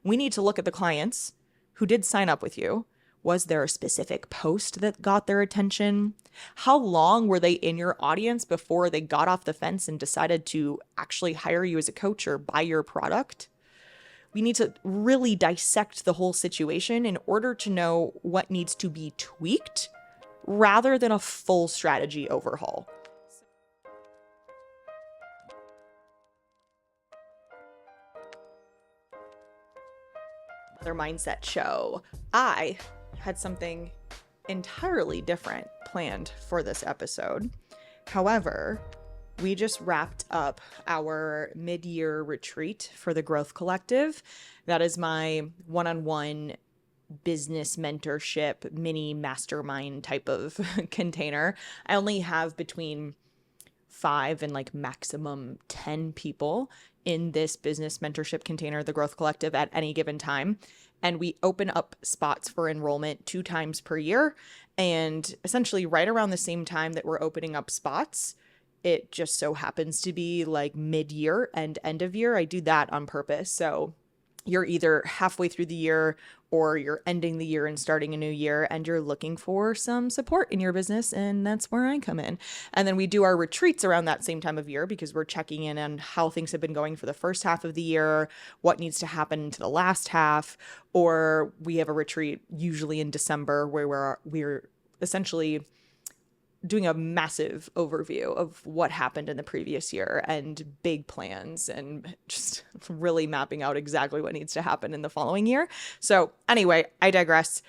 We need to look at the clients who did sign up with you. Was there a specific post that got their attention? How long were they in your audience before they got off the fence and decided to actually hire you as a coach or buy your product? We need to really dissect the whole situation in order to know what needs to be tweaked rather than a full strategy overhaul. Their mindset show. I had something entirely different planned for this episode. However, we just wrapped up our mid-year retreat for the Growth Collective. That is my one-on-one business mentorship, mini mastermind type of container. I only have between 5 and like maximum 10 people in this business mentorship container, the Growth Collective, at any given time. And we open up spots for enrollment 2 times per year. And essentially right around the same time that we're opening up spots, it just so happens to be like mid-year and end of year. I do that on purpose. So you're either halfway through the year or you're ending the year and starting a new year and you're looking for some support in your business, and that's where I come in. And then we do our retreats around that same time of year because we're checking in on how things have been going for the first half of the year, what needs to happen to the last half, or we have a retreat usually in December where we're essentially doing a massive overview of what happened in the previous year and big plans and just really mapping out exactly what needs to happen in the following year. So anyway, I digress.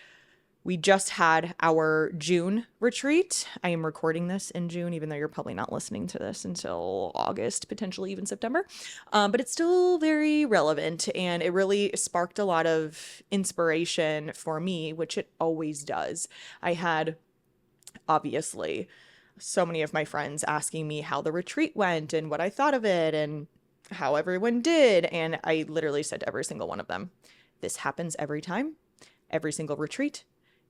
We just had our June retreat. I am recording this in June, even though you're probably not listening to this until August, potentially even September. But it's still very relevant, and it really sparked a lot of inspiration for me, which it always does. I had obviously so many of my friends asking me how the retreat went and what I thought of it and how everyone did. And I literally said to every single one of them, this happens every time, every single retreat.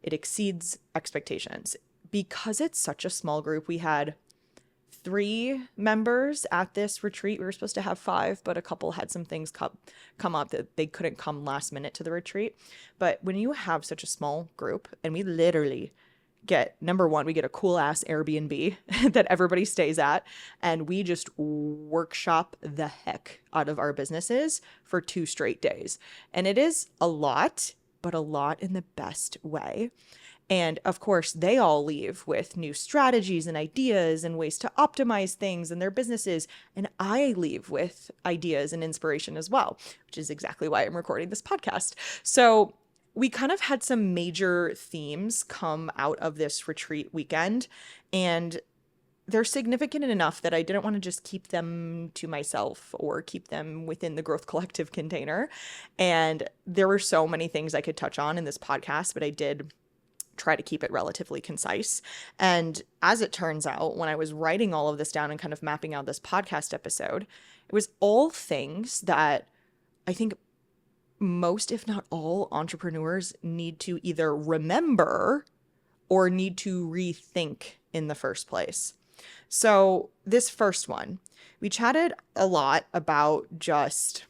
It exceeds expectations. Because it's such a small group, we had 3 members at this retreat. We were supposed to have 5, but a couple had some things come up that they couldn't come last minute to the retreat. But when you have such a small group, and we literally get, number one, we get a cool ass Airbnb that everybody stays at, and we just workshop the heck out of our businesses for 2 straight days. And it is a lot, but a lot in the best way. And of course, they all leave with new strategies and ideas and ways to optimize things in their businesses. And I leave with ideas and inspiration as well, which is exactly why I'm recording this podcast. So we kind of had some major themes come out of this retreat weekend, and they're significant enough that I didn't want to just keep them to myself or keep them within the Growth Collective container. And there were so many things I could touch on in this podcast, but I did try to keep it relatively concise. And as it turns out, when I was writing all of this down and kind of mapping out this podcast episode, it was all things that I think most, if not all, entrepreneurs need to either remember or need to rethink in the first place. So this first one, we chatted a lot about just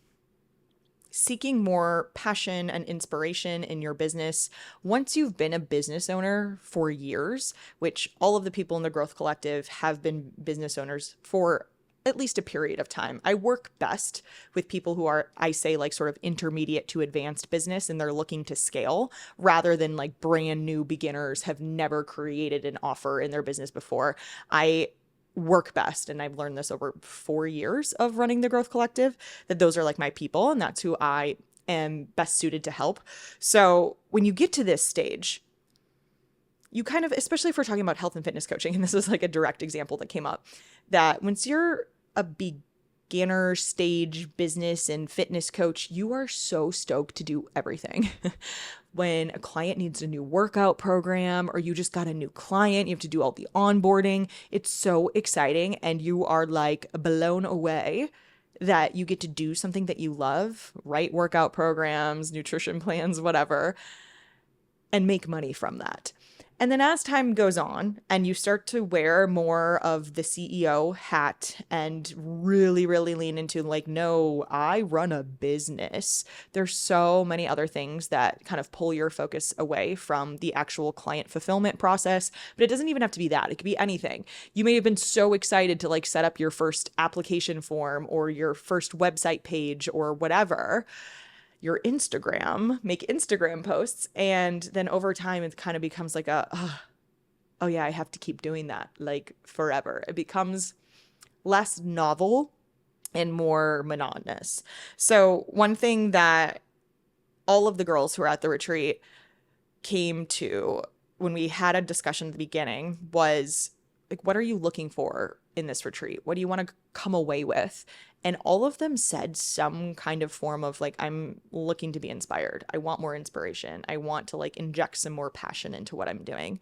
seeking more passion and inspiration in your business once you've been a business owner for years, which all of the people in the Growth Collective have been business owners for at least a period of time. I work best with people who are, I say, like sort of intermediate to advanced business, and they're looking to scale rather than like brand new beginners have never created an offer in their business before. I work best, and I've learned this over 4 years of running the Growth Collective, that those are like my people, and that's who I am best suited to help. So when you get to this stage, you kind of, especially if we're talking about health and fitness coaching, and this is like a direct example that came up, that once you're a beginner stage business and fitness coach, you are so stoked to do everything. When a client needs a new workout program, or you just got a new client, you have to do all the onboarding. It's so exciting, and you are like blown away that you get to do something that you love, write workout programs, nutrition plans, whatever, and make money from that. And then as time goes on and you start to wear more of the CEO hat and really, really lean into like, no, I run a business. There's so many other things that kind of pull your focus away from the actual client fulfillment process. But it doesn't even have to be that. It could be anything. You may have been so excited to like set up your first application form or your first website page or whatever, your Instagram, make Instagram posts. And then over time, it kind of becomes like oh yeah, I have to keep doing that like forever. It becomes less novel and more monotonous. So one thing that all of the girls who were at the retreat came to when we had a discussion at the beginning was like, what are you looking for in this retreat? What do you want to come away with? And all of them said some kind of form of like, I'm looking to be inspired. I want more inspiration. I want to like inject some more passion into what I'm doing.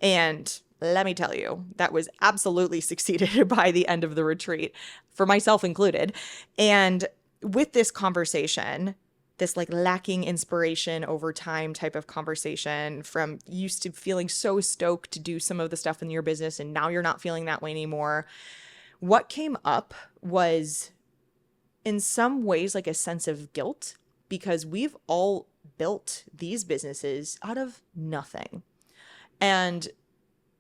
And let me tell you, that was absolutely succeeded by the end of the retreat, for myself included. And with this conversation, this like lacking inspiration over time type of conversation from used to feeling so stoked to do some of the stuff in your business and now you're not feeling that way anymore. What came up was in some ways like a sense of guilt because we've all built these businesses out of nothing. And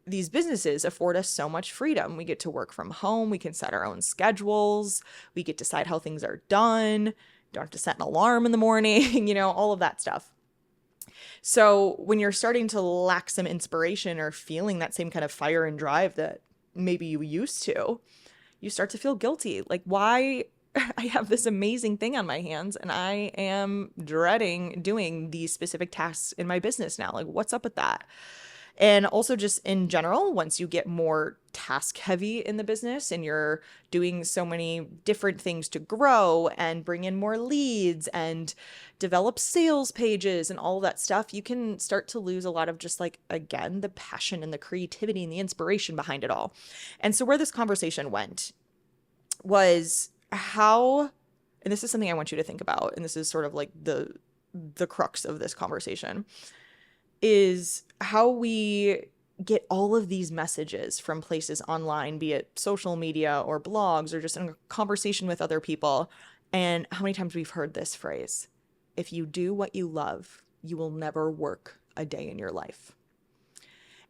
these businesses afford us so much freedom. We get to work from home. We can set our own schedules. We get to decide how things are done. Don't have to set an alarm in the morning, all of that stuff. So when you're starting to lack some inspiration or feeling that same kind of fire and drive that maybe you used to, you start to feel guilty. Like, why I have this amazing thing on my hands and I am dreading doing these specific tasks in my business now. Like, what's up with that? And also just in general, once you get more task heavy in the business and you're doing so many different things to grow and bring in more leads and develop sales pages and all of that stuff, you can start to lose a lot of just like, again, the passion and the creativity and the inspiration behind it all. And so where this conversation went was how, and this is something I want you to think about, and this is sort of like the crux of this conversation, is how we get all of these messages from places online, be it social media or blogs or just in a conversation with other people. And how many times we've heard this phrase, if you do what you love, you will never work a day in your life.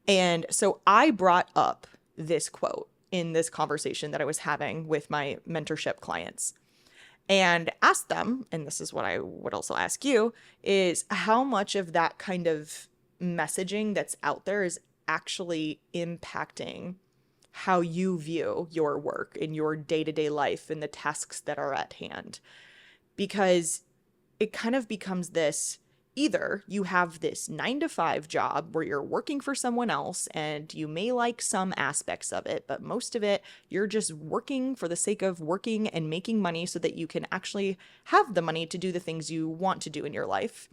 And so I brought up this quote in this conversation that I was having with my mentorship clients and asked them, and this is what I would also ask you, is how much of that kind of messaging that's out there is actually impacting how you view your work in your day-to-day life and the tasks that are at hand. Because it kind of becomes this, either you have this 9-to-5 job where you're working for someone else and you may like some aspects of it, but most of it, you're just working for the sake of working and making money so that you can actually have the money to do the things you want to do in your life.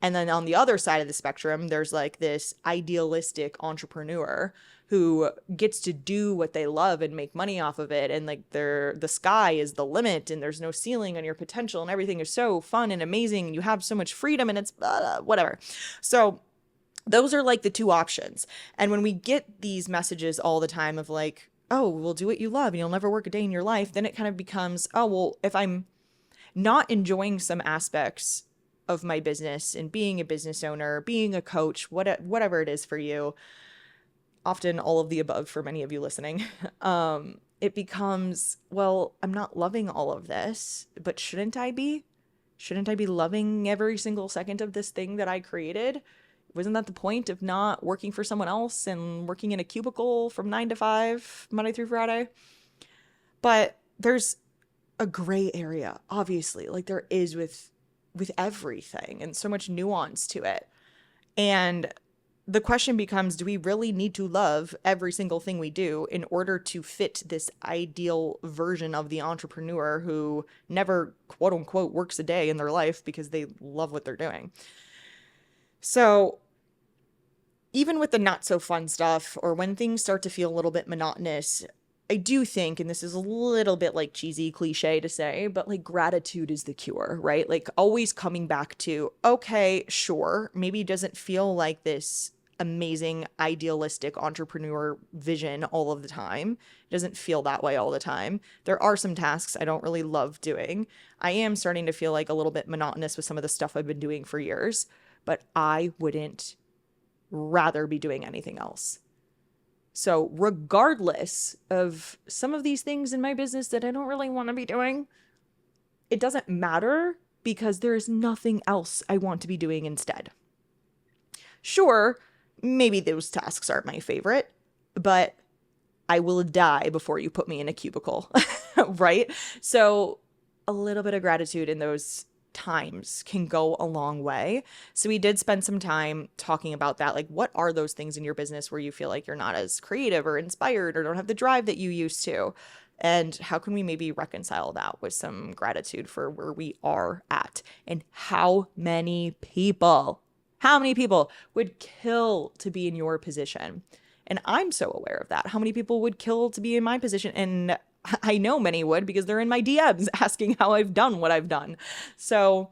And then on the other side of the spectrum, there's like this idealistic entrepreneur who gets to do what they love and make money off of it. And like the sky is the limit and there's no ceiling on your potential and everything is so fun and amazing. And you have so much freedom and it's whatever. So those are like the two options. And when we get these messages all the time of like, oh, well, do what you love and you'll never work a day in your life, then it kind of becomes, oh, well, if I'm not enjoying some aspects of my business and being a business owner, being a coach, whatever it is for you, often all of the above for many of you listening, it becomes, well, I'm not loving all of this, but shouldn't I be? Shouldn't I be loving every single second of this thing that I created? Wasn't that the point of not working for someone else and working in a cubicle from 9-to-5, Monday through Friday? But there's a gray area, obviously, like there is with everything and so much nuance to it. And the question becomes, do we really need to love every single thing we do in order to fit this ideal version of the entrepreneur who never, quote unquote, works a day in their life because they love what they're doing? So even with the not so fun stuff, or when things start to feel a little bit monotonous, I do think, and this is a little bit like cheesy cliche to say, but like gratitude is the cure, right? Like always coming back to, okay, sure, maybe it doesn't feel like this amazing, idealistic entrepreneur vision all of the time. It doesn't feel that way all the time. There are some tasks I don't really love doing. I am starting to feel like a little bit monotonous with some of the stuff I've been doing for years, but I wouldn't rather be doing anything else. So regardless of some of these things in my business that I don't really want to be doing, it doesn't matter because there is nothing else I want to be doing instead. Sure, maybe those tasks aren't my favorite, but I will die before you put me in a cubicle, right? So a little bit of gratitude in those times can go a long way. So we did spend some time talking about that. Like, what are those things in your business where you feel like you're not as creative or inspired or don't have the drive that you used to? And how can we maybe reconcile that with some gratitude for where we are at? And how many people would kill to be in your position? And I'm so aware of that. How many people would kill to be in my position? And I know many would because they're in my DMs asking how I've done what I've done. So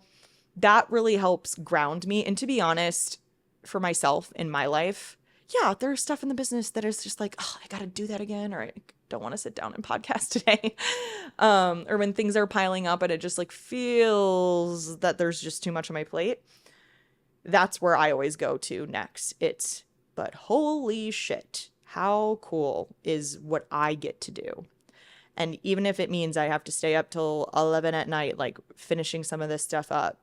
that really helps ground me. And to be honest, for myself in my life, yeah, there's stuff in the business that is just like, oh, I got to do that again, or I don't want to sit down and podcast today. Or when things are piling up and it just like feels that there's just too much on my plate. That's where I always go to next. But holy shit, how cool is what I get to do? And even if it means I have to stay up till 11 at night, like finishing some of this stuff up,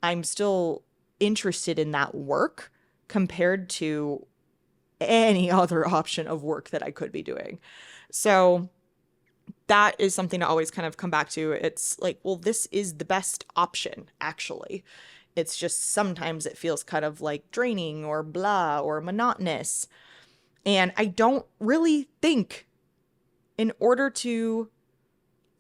I'm still interested in that work compared to any other option of work that I could be doing. So that is something to always kind of come back to. It's like, well, this is the best option, actually. It's just sometimes it feels kind of like draining or blah or monotonous. And I don't really think in order to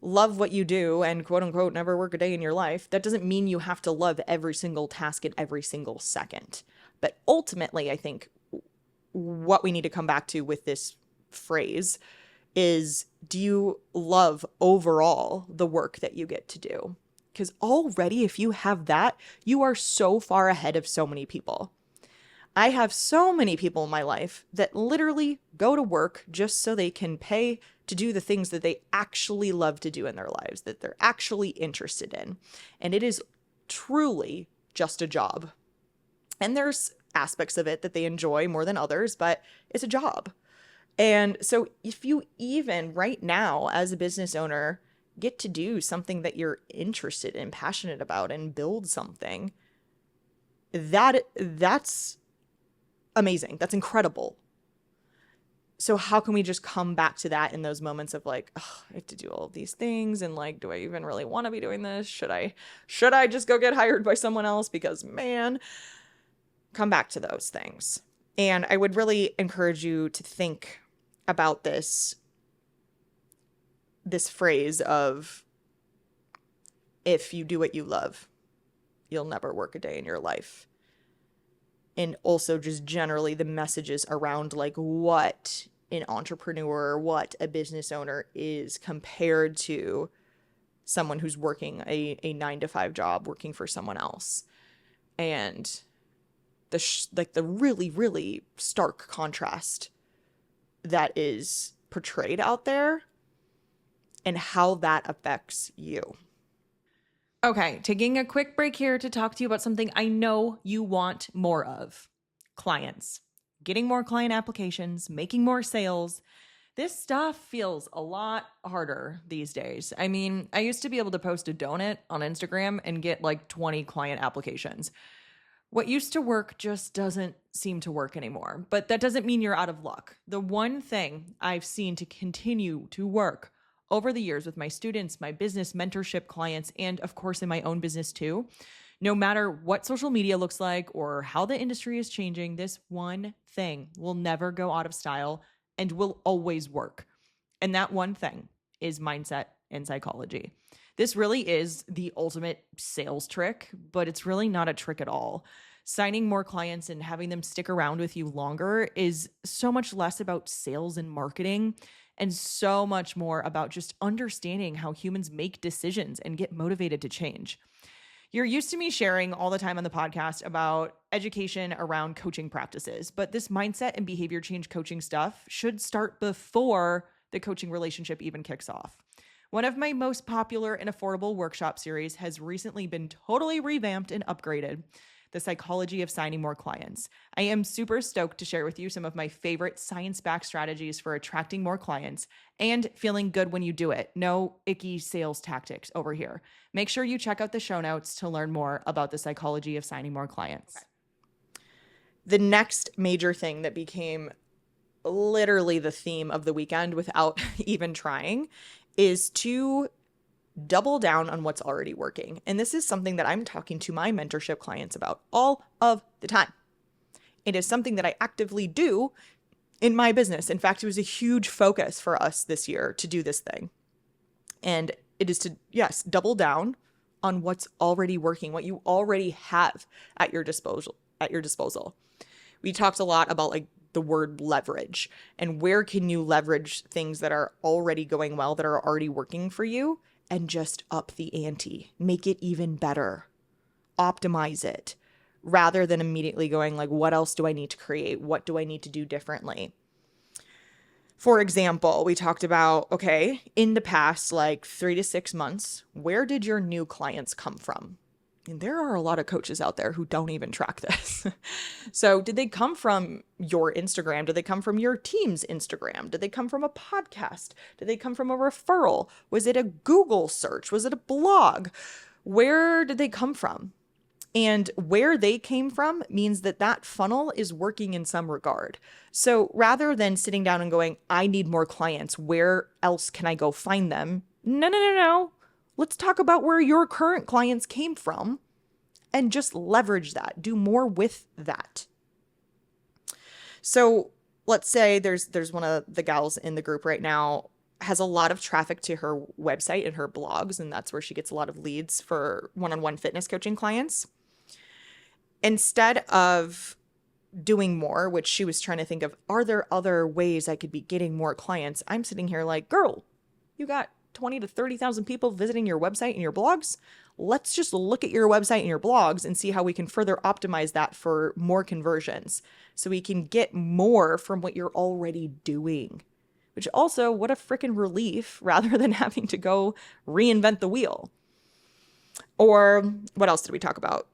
love what you do and quote unquote never work a day in your life, that doesn't mean you have to love every single task in every single second. But ultimately, I think what we need to come back to with this phrase is, do you love overall the work that you get to do? Because already, if you have that, you are so far ahead of so many people. I have so many people in my life that literally go to work just so they can pay to do the things that they actually love to do in their lives, that they're actually interested in. And it is truly just a job. And there's aspects of it that they enjoy more than others, but it's a job. And so if you even right now as a business owner get to do something that you're interested in, passionate about, and build something, that's amazing. That's incredible. So how can we just come back to that in those moments of like, oh, I have to do all of these things, and like, do I even really want to be doing this? Should I just go get hired by someone else? Because man, come back to those things. And I would really encourage you to think about this phrase of, if you do what you love, you'll never work a day in your life. And also just generally the messages around like what an entrepreneur, what a business owner is compared to someone who's working a 9-to-5 job, working for someone else. And the really, really stark contrast that is portrayed out there and how that affects you. Okay, taking a quick break here to talk to you about something I know you want more of. Clients. Getting more client applications, making more sales. This stuff feels a lot harder these days. I mean, I used to be able to post a donut on Instagram and get like 20 client applications. What used to work just doesn't seem to work anymore. But that doesn't mean you're out of luck. The one thing I've seen to continue to work over the years with my students, my business mentorship clients, and of course in my own business too, no matter what social media looks like or how the industry is changing, this one thing will never go out of style and will always work. And that one thing is mindset and psychology. This really is the ultimate sales trick, but it's really not a trick at all. Signing more clients and having them stick around with you longer is so much less about sales and marketing and so much more about just understanding how humans make decisions and get motivated to change. You're used to me sharing all the time on the podcast about education around coaching practices, but this mindset and behavior change coaching stuff should start before the coaching relationship even kicks off. One of my most popular and affordable workshop series has recently been totally revamped and upgraded: The Psychology of Signing More Clients. I am super stoked to share with you some of my favorite science-backed strategies for attracting more clients and feeling good when you do it. No icky sales tactics over here. Make sure you check out the show notes to learn more about the psychology of signing more clients. Okay. The next major thing that became literally the theme of the weekend without even trying is to double down on what's already working. And this is something that I'm talking to my mentorship clients about all of the time. It is something that I actively do in my business. In fact, it was a huge focus for us this year to do this thing. And it is to, yes, double down on what's already working, what you already have at your disposal. We talked a lot about like the word leverage and where can you leverage things that are already going well, that are already working for you, and just up the ante, make it even better, optimize it, rather than immediately going like, what else do I need to create? What do I need to do differently? For example, we talked about, okay, in the past, like 3 to 6 months, where did your new clients come from? And there are a lot of coaches out there who don't even track this. So did they come from your Instagram? Did they come from your team's Instagram? Did they come from a podcast? Did they come from a referral? Was it a Google search? Was it a blog? Where did they come from? And where they came from means that that funnel is working in some regard. So rather than sitting down and going, I need more clients, where else can I go find them? No. Let's talk about where your current clients came from and just leverage that. Do more with that. So let's say there's one of the gals in the group right now has a lot of traffic to her website and her blogs, and that's where she gets a lot of leads for one-on-one fitness coaching clients. Instead of doing more, which she was trying to think of, are there other ways I could be getting more clients? I'm sitting here like, girl, you got 20 to 30,000 people visiting your website and your blogs. Let's just look at your website and your blogs and see how we can further optimize that for more conversions so we can get more from what you're already doing. Which also, what a freaking relief rather than having to go reinvent the wheel. Or what else did we talk about?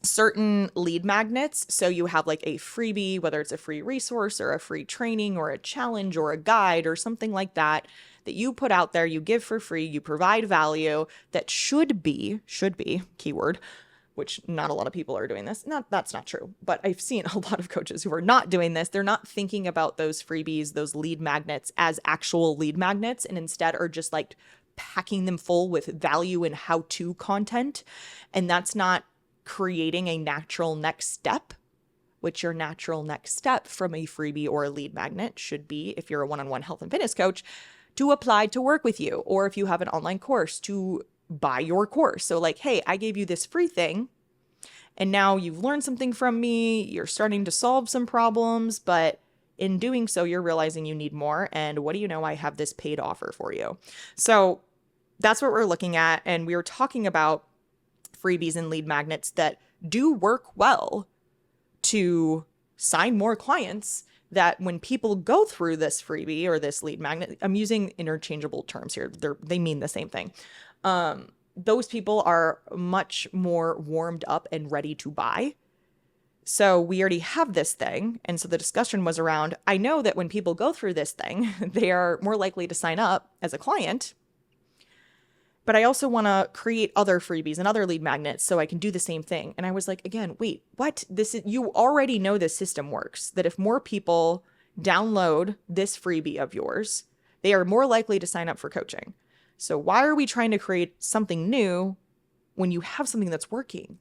Certain lead magnets. So you have like a freebie, whether it's a free resource or a free training or a challenge or a guide or something like that, that you put out there, you give for free, you provide value that should be, keyword, which not a lot of people are doing this. That's not true, but I've seen a lot of coaches who are not doing this. They're not thinking about those freebies, those lead magnets as actual lead magnets, and instead are just like packing them full with value and how-to content. And that's not creating a natural next step, which your natural next step from a freebie or a lead magnet should be, if you're a one-on-one health and fitness coach, to apply to work with you, or if you have an online course, to buy your course. So like, hey, I gave you this free thing and now you've learned something from me, you're starting to solve some problems, but in doing so, you're realizing you need more. And what do you know? I have this paid offer for you. So that's what we're looking at. And we were talking about freebies and lead magnets that do work well to sign more clients, that when people go through this freebie or this lead magnet, I'm using interchangeable terms here. They mean the same thing. Those people are much more warmed up and ready to buy. So we already have this thing. And so the discussion was around, I know that when people go through this thing, they are more likely to sign up as a client. But I also want to create other freebies and other lead magnets so I can do the same thing. And I was like, again, wait, what? You already know this system works, that if more people download this freebie of yours, they are more likely to sign up for coaching. So why are we trying to create something new when you have something that's working?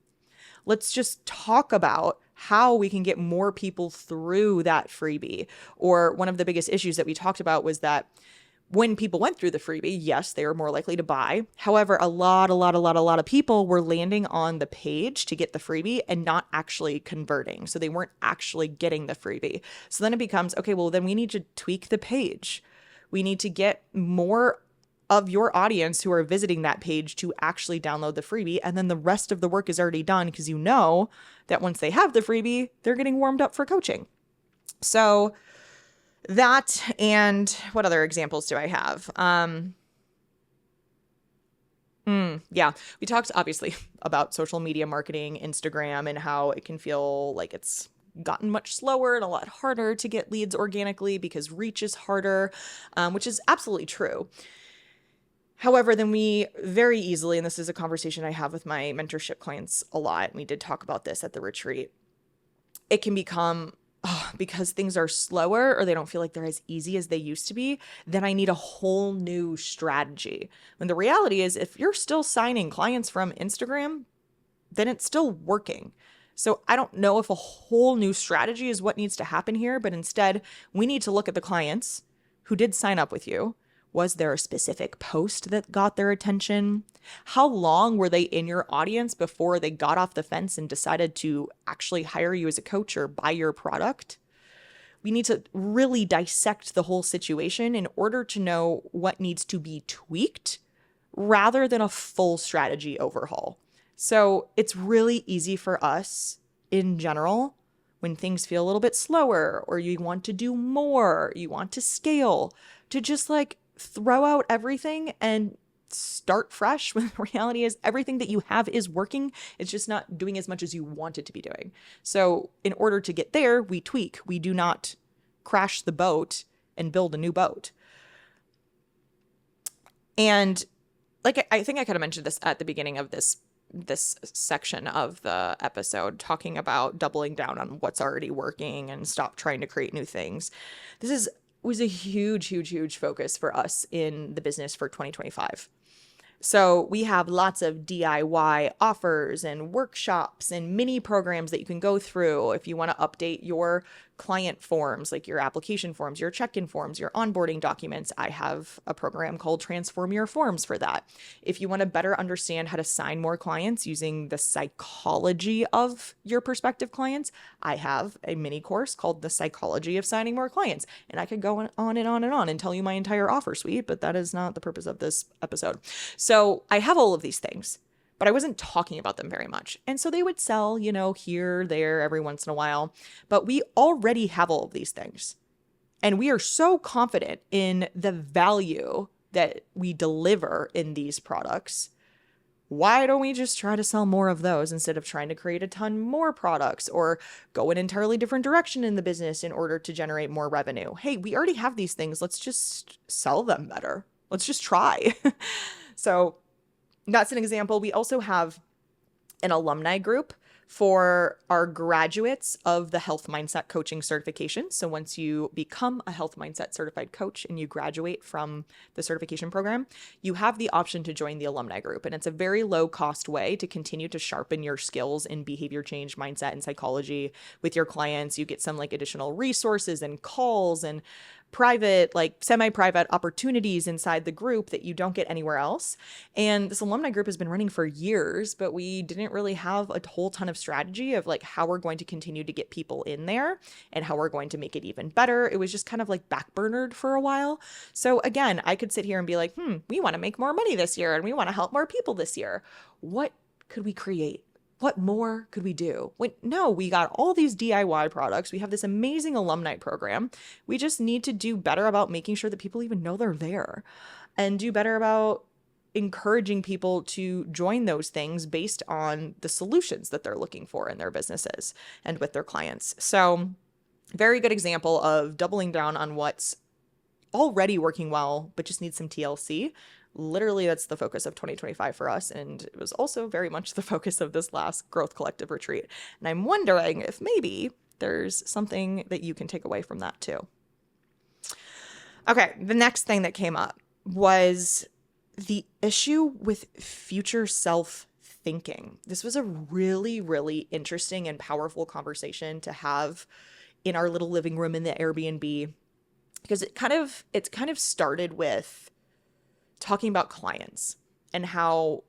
Let's just talk about how we can get more people through that freebie. Or one of the biggest issues that we talked about was that when people went through the freebie, yes, they were more likely to buy. However, a lot of people were landing on the page to get the freebie and not actually converting. So they weren't actually getting the freebie. So then it becomes, okay, well, then we need to tweak the page. We need to get more of your audience who are visiting that page to actually download the freebie. And then the rest of the work is already done because you know that once they have the freebie, they're getting warmed up for coaching. So that, and what other examples do I have? Yeah, we talked obviously about social media marketing, Instagram, and how it can feel like it's gotten much slower and a lot harder to get leads organically because reach is harder, which is absolutely true. However, then we very easily, and this is a conversation I have with my mentorship clients a lot, and we did talk about this at the retreat, it can become, oh, because things are slower or they don't feel like they're as easy as they used to be, then I need a whole new strategy. When the reality is, if you're still signing clients from Instagram, then it's still working. So I don't know if a whole new strategy is what needs to happen here, but instead we need to look at the clients who did sign up with you. Was there a specific post that got their attention? How long were they in your audience before they got off the fence and decided to actually hire you as a coach or buy your product? We need to really dissect the whole situation in order to know what needs to be tweaked rather than a full strategy overhaul. So it's really easy for us in general when things feel a little bit slower or you want to do more, you want to scale, to just like throw out everything and start fresh when the reality is everything that you have is working. It's just not doing as much as you want it to be doing. So in order to get there, we tweak. We do not crash the boat and build a new boat. And like I think I kind of mentioned this at the beginning of this section of the episode, talking about doubling down on what's already working and stop trying to create new things. This was a huge focus for us in the business for 2025. So we have lots of DIY offers and workshops and mini programs that you can go through if you want to update your client forms, like your application forms, your check-in forms, your onboarding documents. I have a program called Transform Your Forms for that. If you want to better understand how to sign more clients using the psychology of your prospective clients, I have a mini course called The Psychology of Signing More Clients. And I could go on and on and on and tell you my entire offer suite, but that is not the purpose of this episode. So I have all of these things, but I wasn't talking about them very much. And so they would sell, here, there, every once in a while. But we already have all of these things. And we are so confident in the value that we deliver in these products. Why don't we just try to sell more of those instead of trying to create a ton more products or go an entirely different direction in the business in order to generate more revenue? Hey, we already have these things. Let's just sell them better. Let's just try. So that's an example. We also have an alumni group for our graduates of the health mindset coaching certification. So once you become a health mindset certified coach and you graduate from the certification program, you have the option to join the alumni group. And it's a very low cost way to continue to sharpen your skills in behavior change, mindset, and psychology with your clients. You get some like additional resources and calls and private, like semi-private opportunities inside the group that you don't get anywhere else. And this alumni group has been running for years, but we didn't really have a whole ton of strategy of like how we're going to continue to get people in there and how we're going to make it even better. It was just kind of like backburnered for a while. So again, I could sit here and be like, we want to make more money this year and we want to help more people this year. What could we create? What more could we do? No, we got all these DIY products. We have this amazing alumni program. We just need to do better about making sure that people even know they're there and do better about encouraging people to join those things based on the solutions that they're looking for in their businesses and with their clients. So very good example of doubling down on what's already working well, but just needs some TLC. Literally, that's the focus of 2025 for us. And it was also very much the focus of this last Growth Collective retreat. And I'm wondering if maybe there's something that you can take away from that too. Okay, the next thing that came up was the issue with future self thinking. This was a really, really interesting and powerful conversation to have in our little living room in the Airbnb, because it kind of started with talking about clients and how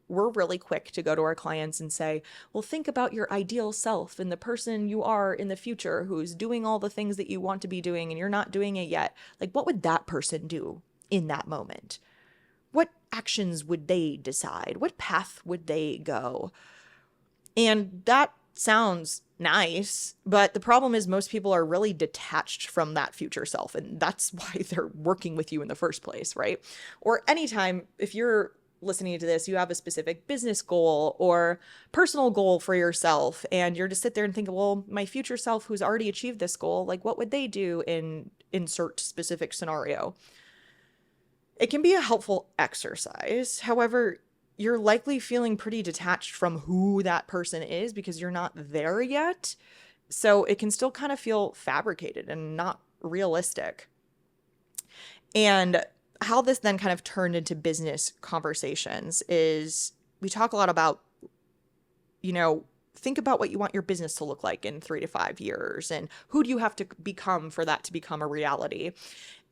we're really quick to go to our clients and say, well, think about your ideal self and the person you are in the future who's doing all the things that you want to be doing and you're not doing it yet. Like, what would that person do in that moment? what actions would they decide? What path would they go? And that sounds nice, but the problem is most people are really detached from that future self, and that's why they're working with you in the first place, right? Or anytime, if you're listening to this, you have a specific business goal or personal goal for yourself, and you're to sit there and think, well, my future self who's already achieved this goal, like what would they do in insert specific scenario? It can be a helpful exercise. However, you're likely feeling pretty detached from who that person is because you're not there yet. So it can still kind of feel fabricated and not realistic. And how this then kind of turned into business conversations is we talk a lot about, think about what you want your business to look like in 3 to 5 years and who do you have to become for that to become a reality.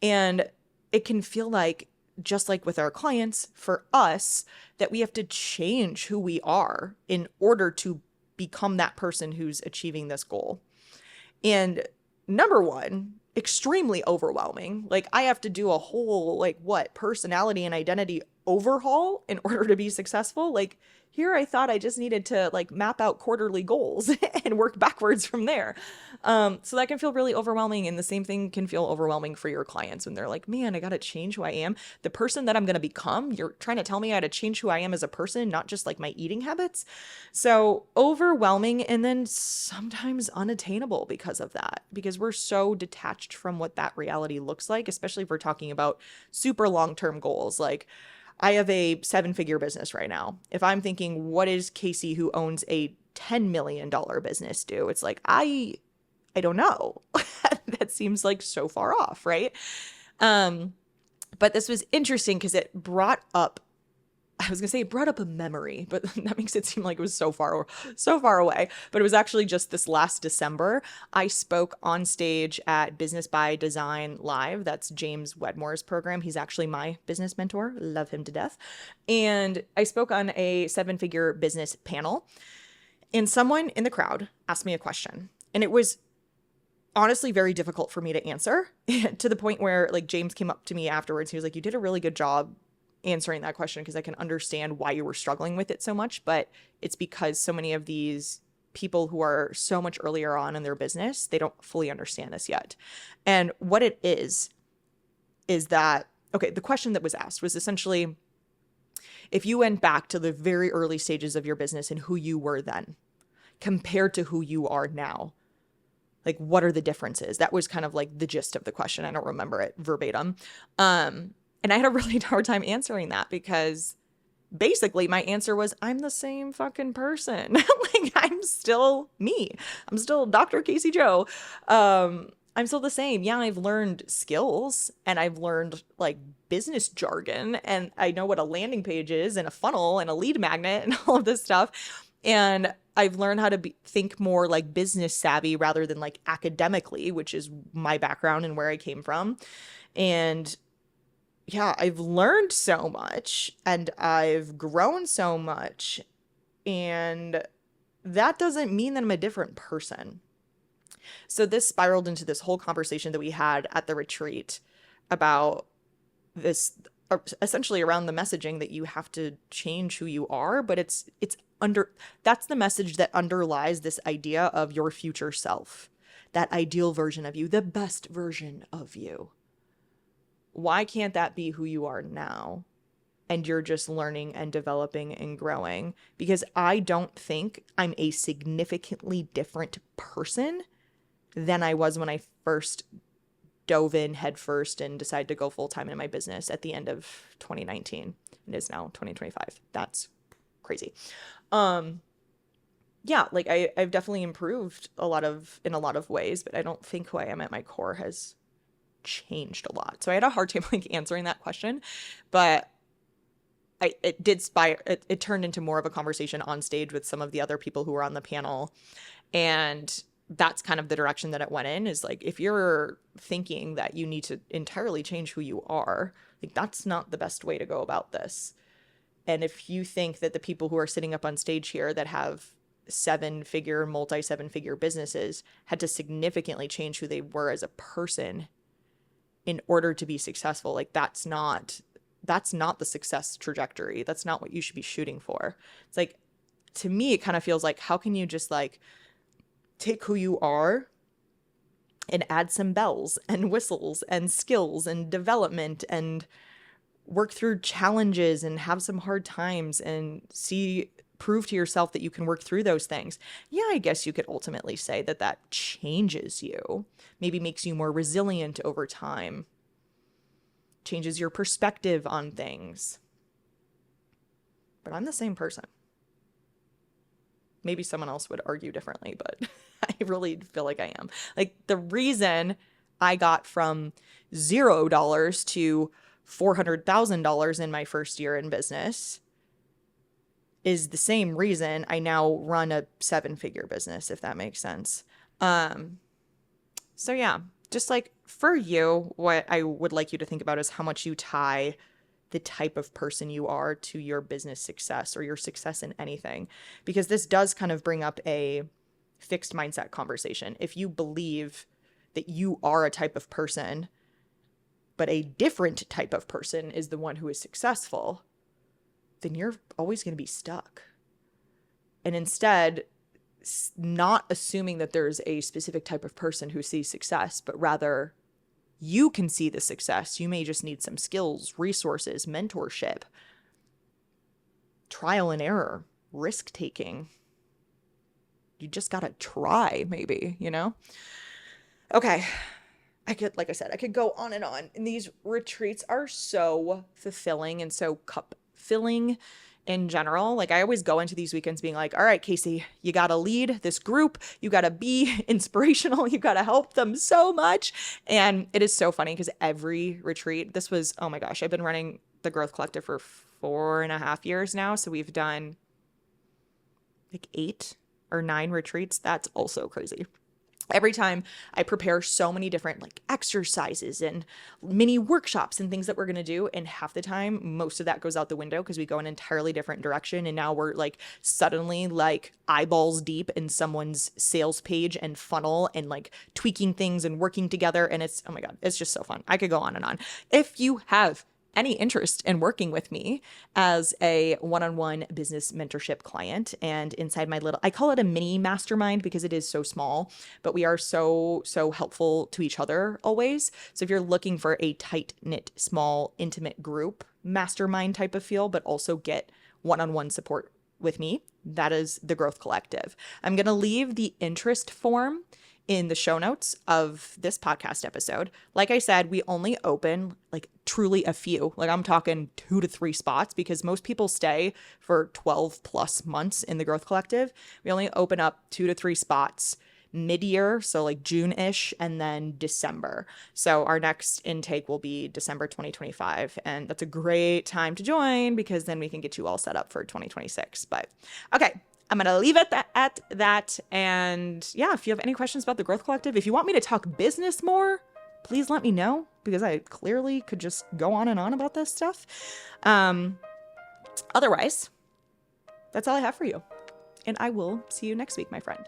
And it can feel like, just like with our clients, for us, that we have to change who we are in order to become that person who's achieving this goal. And number one, extremely overwhelming. Like I have to do a whole personality and identity overhaul in order to be successful. Like here I thought I just needed to map out quarterly goals and work backwards from there. So that can feel really overwhelming, and the same thing can feel overwhelming for your clients when they're like, man, I got to change who I am. The person that I'm going to become, you're trying to tell me I had to change who I am as a person, not just my eating habits. So overwhelming, and then sometimes unattainable because of that, because we're so detached from what that reality looks like, especially if we're talking about super long-term goals. Like I have a 7-figure business right now. If I'm thinking, what is Kasey who owns a $10 million business do? It's like, I don't know. That seems so far off, right? But this was interesting because it brought up a memory, but that makes it seem like it was so far away. But it was actually just this last December. I spoke on stage at Business by Design Live. That's James Wedmore's program. He's actually my business mentor. Love him to death. And I spoke on a 7-figure business panel. And someone in the crowd asked me a question. And it was honestly very difficult for me to answer, to the point where James came up to me afterwards. He was like, you did a really good job answering that question because I can understand why you were struggling with it so much, but it's because so many of these people who are so much earlier on in their business, they don't fully understand this yet. And what it is that, okay, the question that was asked was essentially, if you went back to the very early stages of your business and who you were then compared to who you are now, what are the differences? That was kind of the gist of the question. I don't remember it verbatim. And I had a really hard time answering that because basically my answer was, I'm the same fucking person. I'm still me. I'm still Dr. Kasey Jo. I'm still the same. Yeah, I've learned skills and I've learned business jargon, and I know what a landing page is and a funnel and a lead magnet and all of this stuff. And I've learned how to think more business savvy rather than academically, which is my background and where I came from. And yeah, I've learned so much and I've grown so much, and that doesn't mean that I'm a different person. So this spiraled into this whole conversation that we had at the retreat about this, essentially around the messaging that you have to change who you are, but that's the message that underlies this idea of your future self, that ideal version of you, the best version of you. Why can't that be who you are now? And you're just learning and developing and growing, because I don't think I'm a significantly different person than I was when I first dove in headfirst and decided to go full-time in my business at the end of 2019. It is now 2025. That's crazy. Yeah, I've definitely improved in a lot of ways, but I don't think who I am at my core has changed a lot. So I had a hard time answering that question, but it turned into more of a conversation on stage with some of the other people who were on the panel. And that's kind of the direction that it went in, is if you're thinking that you need to entirely change who you are, that's not the best way to go about this. And if you think that the people who are sitting up on stage here that have 7-figure, multi-7-figure businesses had to significantly change who they were as a person in order to be successful, that's not that's not the success trajectory. That's not what you should be shooting for. It's like, to me, it kind of feels like, how can you just like take who you are and add some bells and whistles and skills and development and work through challenges and have some hard times and prove to yourself that you can work through those things. Yeah, I guess you could ultimately say that that changes you, maybe makes you more resilient over time, changes your perspective on things. But I'm the same person. Maybe someone else would argue differently, but I really feel like I am. Like, the reason I got from $0 to $400,000 in my first year in business is the same reason I now run a 7-figure business, if that makes sense. So yeah, just like for you, what I would like you to think about is how much you tie the type of person you are to your business success or your success in anything, because this does kind of bring up a fixed mindset conversation. If you believe that you are a type of person, but a different type of person is the one who is successful, then you're always going to be stuck. And instead, not assuming that there's a specific type of person who sees success, but rather you can see the success. You may just need some skills, resources, mentorship, trial and error, risk taking. You just got to try, maybe, you know? Okay. Like I said, I could go on. And these retreats are so fulfilling and so cup filling in general. Like, I always go into these weekends being like, all right, Kasey, you got to lead this group. You got to be inspirational. You got to help them so much. And it is so funny because every retreat, this was, oh my gosh, I've been running the Growth Collective for 4.5 years now. So we've done like 8 or 9 retreats. That's also crazy. Every time I prepare so many different like exercises and mini workshops and things that we're going to do. And half the time, most of that goes out the window because we go an entirely different direction. And now we're like suddenly like eyeballs deep in someone's sales page and funnel and like tweaking things and working together. And it's, oh my God, it's just so fun. I could go on and on. If you have any interest in working with me as a one-on-one business mentorship client, and inside my I call it a mini mastermind because it is so small, but we are so helpful to each other always. So if you're looking for a tight-knit, small, intimate group mastermind type of feel, but also get one-on-one support with me, that is the Growth Collective. I'm going to leave the interest form in the show notes of this podcast episode. Like I said, we only open like truly a few, like I'm talking 2 to 3 spots, because most people stay for 12 plus months in the Growth Collective. We only open up 2 to 3 spots mid-year, so like June-ish, and then December. So our next intake will be December 2025, and that's a great time to join because then we can get you all set up for 2026. But okay, I'm going to leave it at that. And yeah, if you have any questions about the Growth Collective, if you want me to talk business more, please let me know, because I clearly could just go on and on about this stuff. Otherwise, that's all I have for you. And I will see you next week, my friend.